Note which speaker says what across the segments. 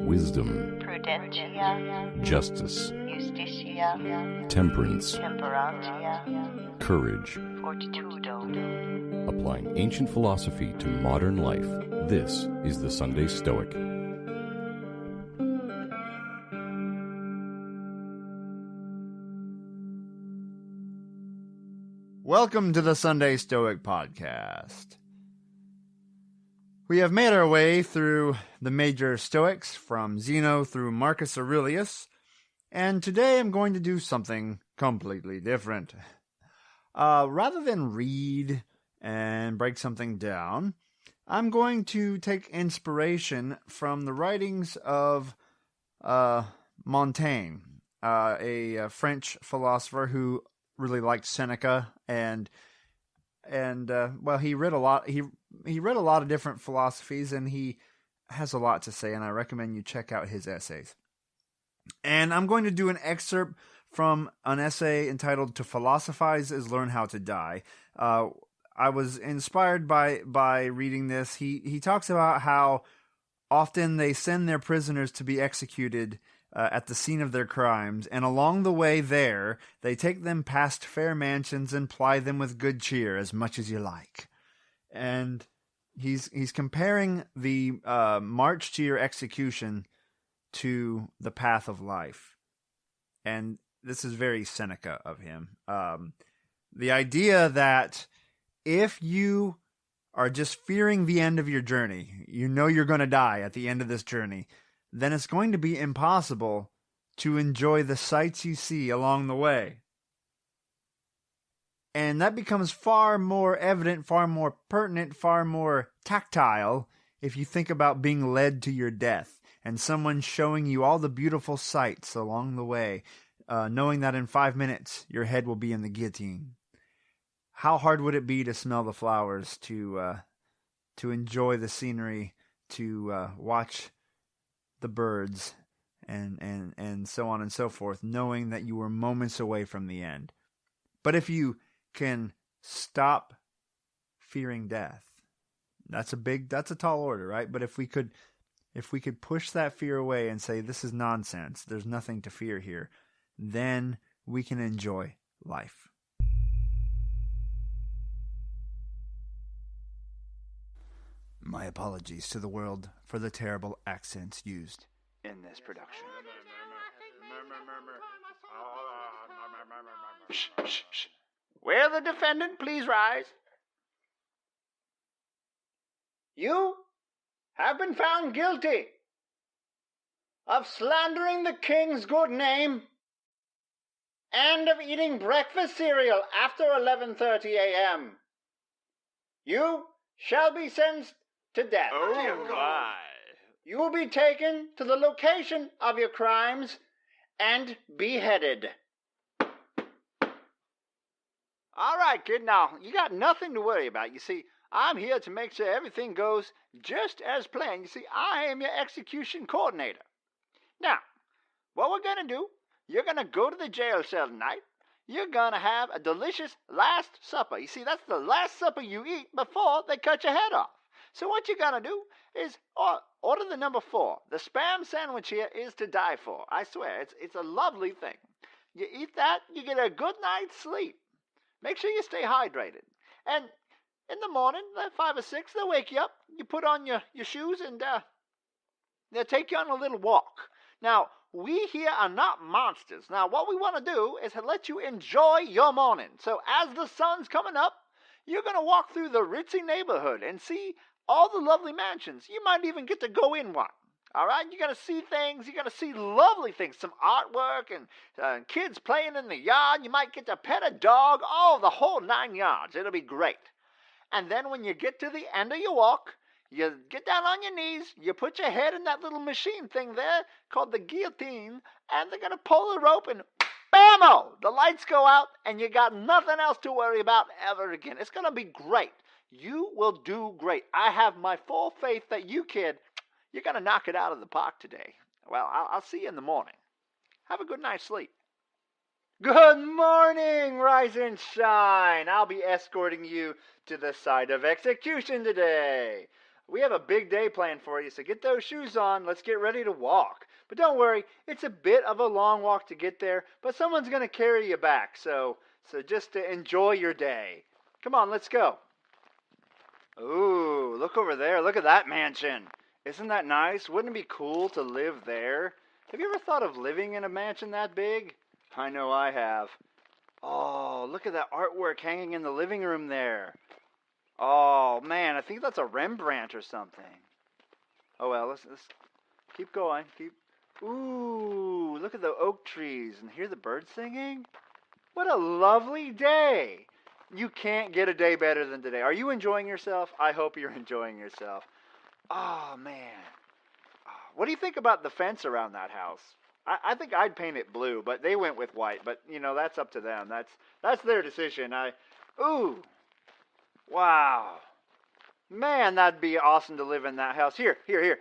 Speaker 1: wisdom,
Speaker 2: prudentia,
Speaker 1: justice,
Speaker 2: justitia,
Speaker 1: temperance,
Speaker 2: temperantia,
Speaker 1: courage.
Speaker 2: fortitudo.
Speaker 1: Applying ancient philosophy to modern life, this is the Sunday Stoic.
Speaker 3: Welcome to the Sunday Stoic Podcast. We have made our way through the major Stoics, from Zeno through Marcus Aurelius, and today I'm going to do something completely different. Rather than read and break something down, I'm going to take inspiration from the writings of Montaigne, a French philosopher who really liked Seneca, and he read a lot. He read a lot of different philosophies, and he has a lot to say, and I recommend you check out his essays. And I'm going to do an excerpt from an essay entitled "To Philosophize is Learn How to Die." I was inspired by reading this. He talks about how often they send their prisoners to be executed at the scene of their crimes, and along the way there, they take them past fair mansions and ply them with good cheer, as much as you like. And he's comparing the march to your execution to the path of life. And this is very Seneca of him. The idea that if you are just fearing the end of your journey, you know you're going to die at the end of this journey, then it's going to be impossible to enjoy the sights you see along the way. And that becomes far more evident, far more pertinent, far more tactile if you think about being led to your death and someone showing you all the beautiful sights along the way, knowing that in 5 minutes your head will be in the guillotine. How hard would it be to smell the flowers, to enjoy the scenery, to watch the birds, and so on and so forth, knowing that you were moments away from the end. But if you can stop fearing death, that's a tall order, right? But if we could push that fear away and say, this is nonsense, there's nothing to fear here, then we can enjoy life. My apologies to the world for the terrible accents used in this production.
Speaker 4: Shh, shh, shh. Will the defendant please rise? You have been found guilty of slandering the king's good name and of eating breakfast cereal after 11:30 a.m. You shall be sentenced to death.
Speaker 5: Oh, my.
Speaker 4: You will be taken to the location of your crimes and beheaded. All right, kid. Now, you got nothing to worry about. You see, I'm here to make sure everything goes just as planned. You see, I am your execution coordinator. Now, what we're going to do, you're going to go to the jail cell tonight. You're going to have a delicious Last Supper. You see, that's the last supper you eat before they cut your head off. So what you're going to do is order the number 4. The Spam sandwich here is to die for. I swear, it's a lovely thing. You eat that, you get a good night's sleep. Make sure you stay hydrated. And in the morning, at 5 or 6, they'll wake you up. You put on your shoes and they'll take you on a little walk. Now, we here are not monsters. Now, what we want to do is let you enjoy your morning. So as the sun's coming up, you're going to walk through the ritzy neighborhood and see all the lovely mansions. You might even get to go in one. All right? You're going to see things. You're going to see lovely things. Some artwork and kids playing in the yard. You might get to pet a dog. Oh, the whole 9 yards. It'll be great. And then when you get to the end of your walk, you get down on your knees. You put your head in that little machine thing there called the guillotine. And they're going to pull the rope and bam-o! The lights go out and you got nothing else to worry about ever again. It's going to be great. You will do great. I have my full faith that you, kid, you're going to knock it out of the park today. Well, I'll see you in the morning. Have a good night's sleep. Good morning, rise and shine. I'll be escorting you to the site of execution today. We have a big day planned for you, so get those shoes on. Let's get ready to walk. But don't worry, it's a bit of a long walk to get there, but someone's going to carry you back, so just to enjoy your day. Come on, let's go. Ooh, look over there. Look at that mansion. Isn't that nice? Wouldn't it be cool to live there? Have you ever thought of living in a mansion that big? I know I have. Oh, look at that artwork hanging in the living room there. Oh, man, I think that's a Rembrandt or something. Oh, well, let's keep going. Ooh, look at the oak trees and hear the birds singing. What a lovely day. You can't get a day better than today. Are you enjoying yourself? I hope you're enjoying yourself. Oh, man. What do you think about the fence around that house? I think I'd paint it blue, but they went with white. But, that's up to them. That's their decision. Ooh. Wow. Man, that'd be awesome to live in that house. Here.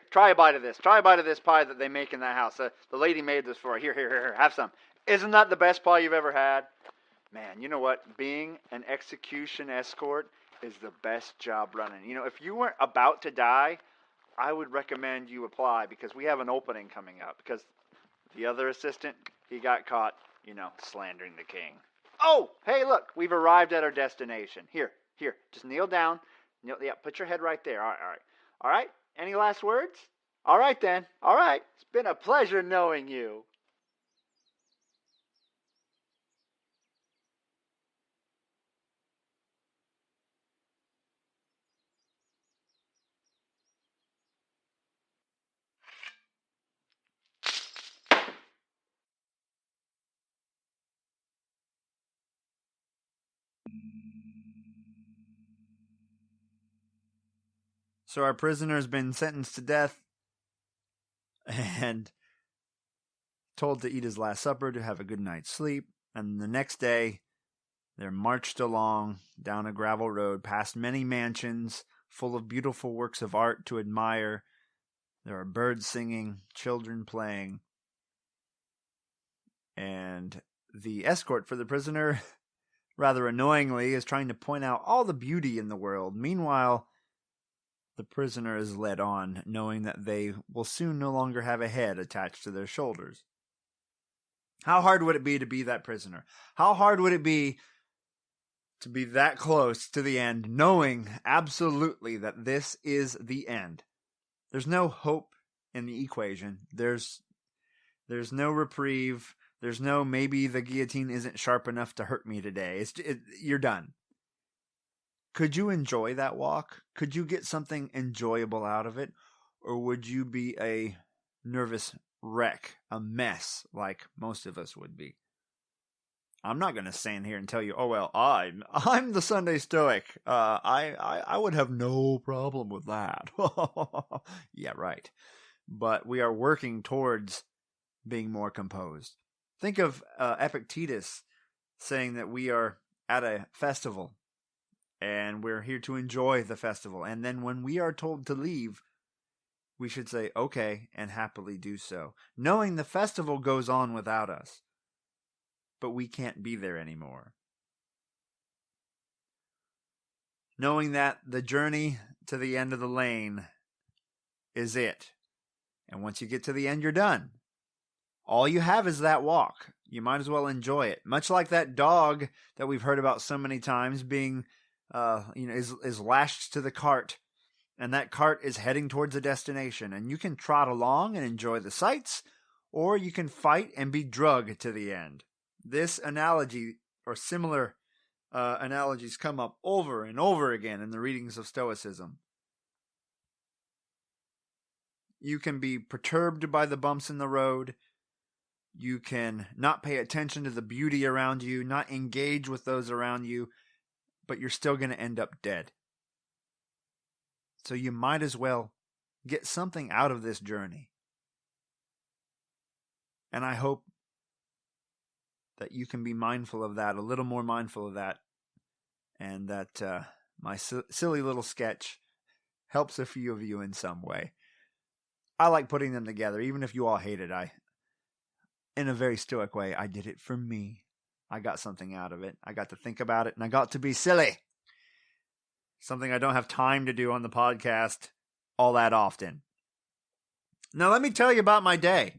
Speaker 4: Try a bite of this. Try a bite of this pie that they make in that house. The lady made this for you. Here. Have some. Isn't that the best pie you've ever had? Man, you know what? Being an execution escort is the best job running. If you weren't about to die, I would recommend you apply because we have an opening coming up. Because the other assistant, he got caught, slandering the king. Oh, hey, look, we've arrived at our destination. Here, just kneel down. Put your head right there. All right. Any last words? All right, then. All right. It's been a pleasure knowing you.
Speaker 3: So our prisoner has been sentenced to death and told to eat his last supper, to have a good night's sleep. And the next day, they're marched along down a gravel road past many mansions full of beautiful works of art to admire. There are birds singing, children playing. And the escort for the prisoner, rather annoyingly, is trying to point out all the beauty in the world. Meanwhile, the prisoner is led on, knowing that they will soon no longer have a head attached to their shoulders. How hard would it be to be that prisoner? How hard would it be to be that close to the end, knowing absolutely that this is the end? There's no hope in the equation. There's no reprieve. There's no maybe the guillotine isn't sharp enough to hurt me today. You're done. Could you enjoy that walk? Could you get something enjoyable out of it? Or would you be a nervous wreck, a mess, like most of us would be? I'm not going to stand here and tell you, oh, well, I'm the Sunday Stoic. I would have no problem with that. Yeah, right. But we are working towards being more composed. Think of Epictetus saying that we are at a festival and we're here to enjoy the festival. And then when we are told to leave, we should say, okay, and happily do so, knowing the festival goes on without us, but we can't be there anymore. Knowing that the journey to the end of the lane is it. And once you get to the end, you're done. All you have is that walk. You might as well enjoy it. Much like that dog that we've heard about so many times being, is lashed to the cart. And that cart is heading towards a destination. And you can trot along and enjoy the sights, or you can fight and be drugged to the end. This analogy, or similar analogies, come up over and over again in the readings of Stoicism. You can be perturbed by the bumps in the road. You can not pay attention to the beauty around you, not engage with those around you, but you're still going to end up dead. So you might as well get something out of this journey. And I hope that you can be mindful of that, a little more mindful of that, and that my silly little sketch helps a few of you in some way. I like putting them together, even if you all hate it. In a very stoic way, I did it for me. I got something out of it. I got to think about it, and I got to be silly. Something I don't have time to do on the podcast. all that often. Now, let me tell you about my day.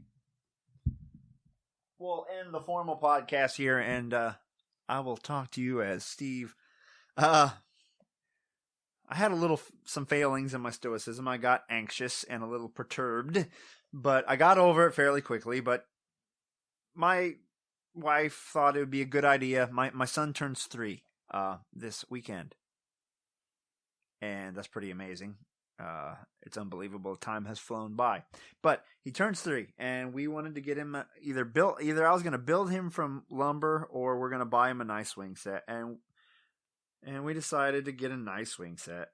Speaker 3: We'll end the formal podcast here, and I will talk to you as Steve. I had some failings in my stoicism. I got anxious and a little perturbed, but I got over it fairly quickly. But my wife thought it would be a good idea. My son turns 3 this weekend, and that's pretty amazing. It's unbelievable. Time has flown by, but he turns 3, and we wanted to get him either I was going to build him from lumber, or we're going to buy him a nice swing set, and we decided to get a nice swing set.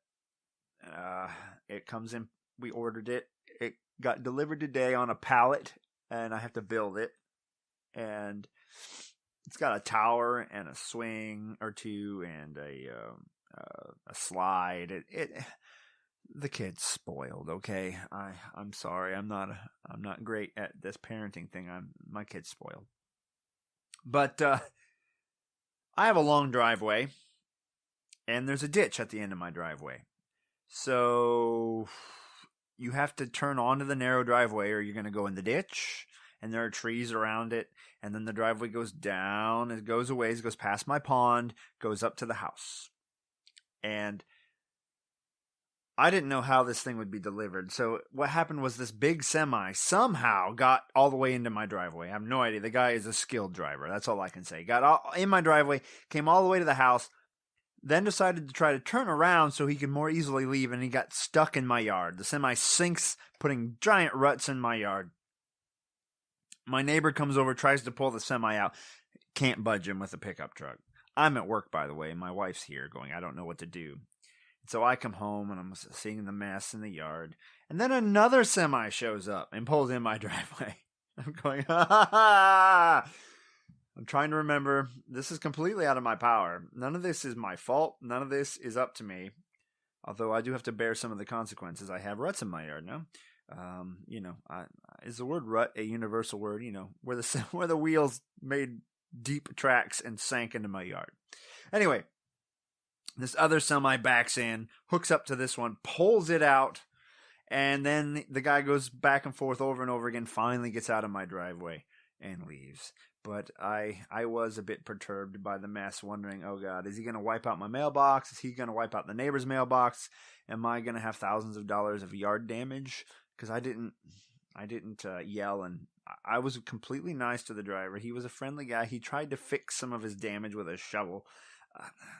Speaker 3: It comes in. We ordered it. It got delivered today on a pallet, and I have to build it. And it's got a tower and a swing or two and a slide. The kid's spoiled. Okay, I'm sorry. I'm not great at this parenting thing. My kid's spoiled. But I have a long driveway, and there's a ditch at the end of my driveway. So you have to turn onto the narrow driveway, or you're going to go in the ditch. And there are trees around it, and then the driveway goes down, it goes away, it goes past my pond, goes up to the house. And I didn't know how this thing would be delivered. So what happened was this big semi somehow got all the way into my driveway. I have no idea. The guy is a skilled driver. That's all I can say. Got all in my driveway, came all the way to the house, then decided to try to turn around so he could more easily leave, and he got stuck in my yard. The semi sinks, putting giant ruts in my yard. My neighbor comes over, tries to pull the semi out. Can't budge him with a pickup truck. I'm at work, by the way. My wife's here going, I don't know what to do. So I come home, and I'm seeing the mess in the yard. And then another semi shows up and pulls in my driveway. I'm going, ha ha ha. I'm trying to remember. This is completely out of my power. None of this is my fault. None of this is up to me. Although I do have to bear some of the consequences. I have ruts in my yard now. Is the word rut a universal word? Where the wheels made deep tracks and sank into my yard. Anyway, this other semi backs in, hooks up to this one, pulls it out, and then the guy goes back and forth over and over again, finally gets out of my driveway and leaves. But I was a bit perturbed by the mess, wondering, oh God, is he going to wipe out my mailbox? Is he going to wipe out the neighbor's mailbox? Am I going to have thousands of dollars of yard damage? Because I didn't yell, and I was completely nice to the driver. He was a friendly guy. He tried to fix some of his damage with a shovel.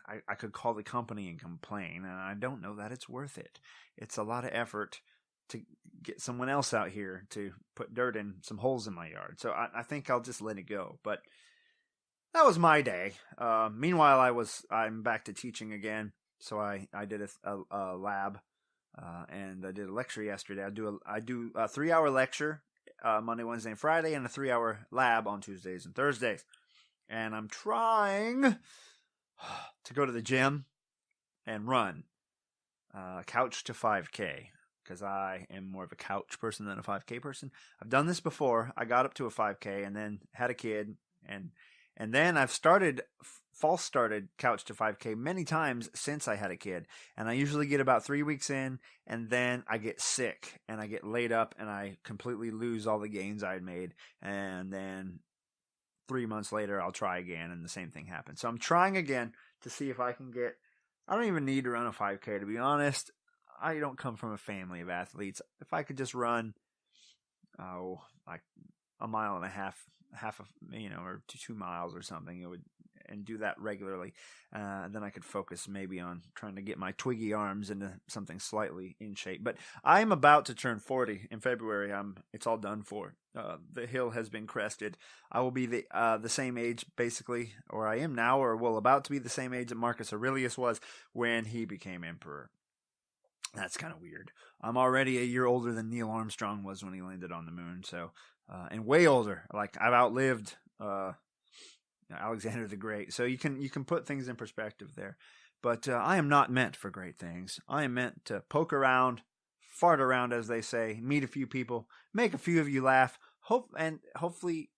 Speaker 3: I could call the company and complain, and I don't know that it's worth it. It's a lot of effort to get someone else out here to put dirt in some holes in my yard. So I think I'll just let it go. But that was my day. Meanwhile, I'm back to teaching again. So I did a lab. And I did a lecture yesterday. I do a 3-hour lecture Monday, Wednesday, and Friday, and a 3-hour lab on Tuesdays and Thursdays. And I'm trying to go to the gym and run couch to 5K, because I am more of a couch person than a 5K person. I've done this before. I got up to a 5K and then had a kid, and then I've false started couch to 5K many times since I had a kid. And I usually get about 3 weeks in, and then I get sick and I get laid up and I completely lose all the gains I had made. And then 3 months later, I'll try again, and the same thing happens. So I'm trying again to see if I can I don't even need to run a 5K, to be honest. I don't come from a family of athletes. If I could just run, like a mile and a half or 2 miles or something, and do that regularly, then I could focus maybe on trying to get my twiggy arms into something slightly in shape. But I'm about to turn 40 in February. It's all done for. The hill has been crested. I will be the same age, basically, or I am now, or will about to be the same age that Marcus Aurelius was when he became emperor. That's kind of weird. I'm already a year older than Neil Armstrong was when he landed on the moon. So, and way older. Like, I've outlived Alexander the Great. So you can put things in perspective there. But I am not meant for great things. I am meant to poke around, fart around, as they say, meet a few people, make a few of you laugh, hopefully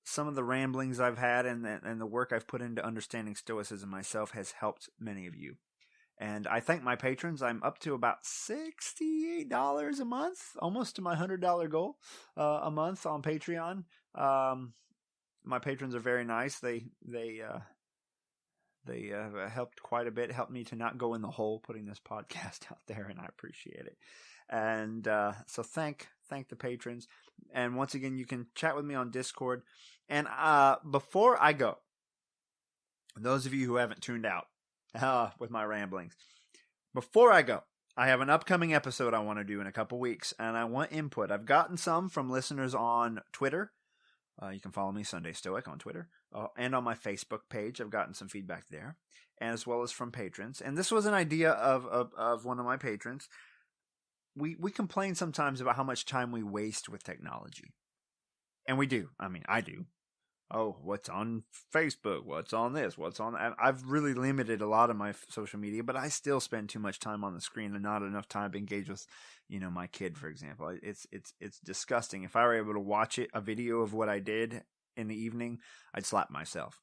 Speaker 3: some of the ramblings I've had and the work I've put into understanding Stoicism myself has helped many of you. And I thank my patrons. I'm up to about $68 a month, almost to my $100 goal a month on Patreon. My patrons are very nice. They have helped quite a bit, helped me to not go in the hole putting this podcast out there, and I appreciate it. And so thank the patrons. And once again, you can chat with me on Discord. And before I go, those of you who haven't tuned out with my ramblings, before I go, I have an upcoming episode I want to do in a couple weeks, and I want input. I've gotten some from listeners on Twitter. You can follow me, Sunday Stoic, on Twitter, and on my Facebook page. I've gotten some feedback there, as well as from patrons. And this was an idea of one of my patrons. We complain sometimes about how much time we waste with technology. And we do. I mean, I do. Oh, what's on Facebook? What's on this? What's on that? I've really limited a lot of my social media, but I still spend too much time on the screen and not enough time to engage with, my kid, for example. It's disgusting. If I were able to watch a video of what I did in the evening, I'd slap myself.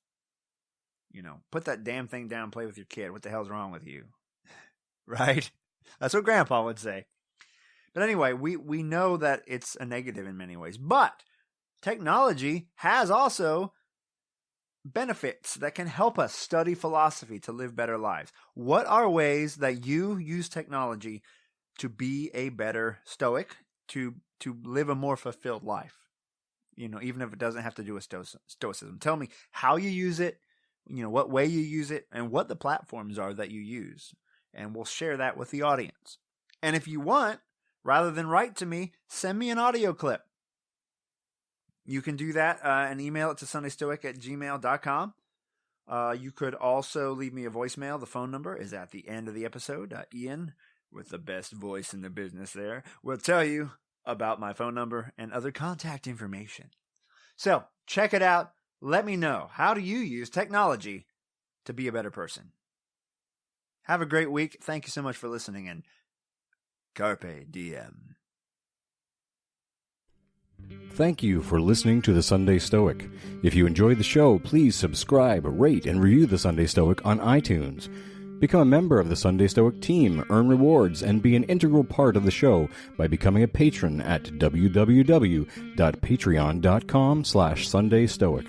Speaker 3: Put that damn thing down, play with your kid. What the hell's wrong with you? Right? That's what Grandpa would say. But anyway, we know that it's a negative in many ways, but technology has also benefits that can help us study philosophy to live better lives. What are ways that you use technology to be a better Stoic, to live a more fulfilled life? Even if it doesn't have to do with Stoicism. Tell me how you use it, what way you use it, and what the platforms are that you use. And we'll share that with the audience. And if you want, rather than write to me, send me an audio clip. You can do that and email it to sundaystoic@gmail.com. You could also leave me a voicemail. The phone number is at the end of the episode. Ian, with the best voice in the business there, will tell you about my phone number and other contact information. So check it out. Let me know, how do you use technology to be a better person? Have a great week. Thank you so much for listening, and Carpe Diem.
Speaker 1: Thank you for listening to The Sunday Stoic. If you enjoyed the show, please subscribe, rate, and review The Sunday Stoic on iTunes. Become a member of the Sunday Stoic team, earn rewards, and be an integral part of the show by becoming a patron at www.patreon.com/SundayStoic.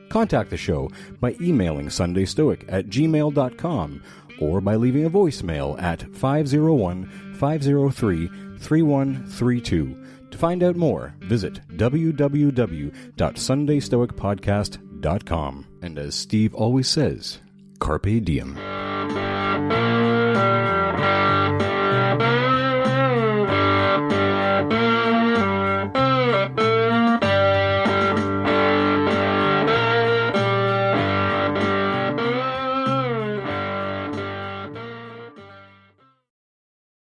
Speaker 1: Contact the show by emailing sundaystoic@gmail.com or by leaving a voicemail at 501-503-3132. To find out more, visit www.sundaystoicpodcast.com. And as Steve always says, Carpe Diem.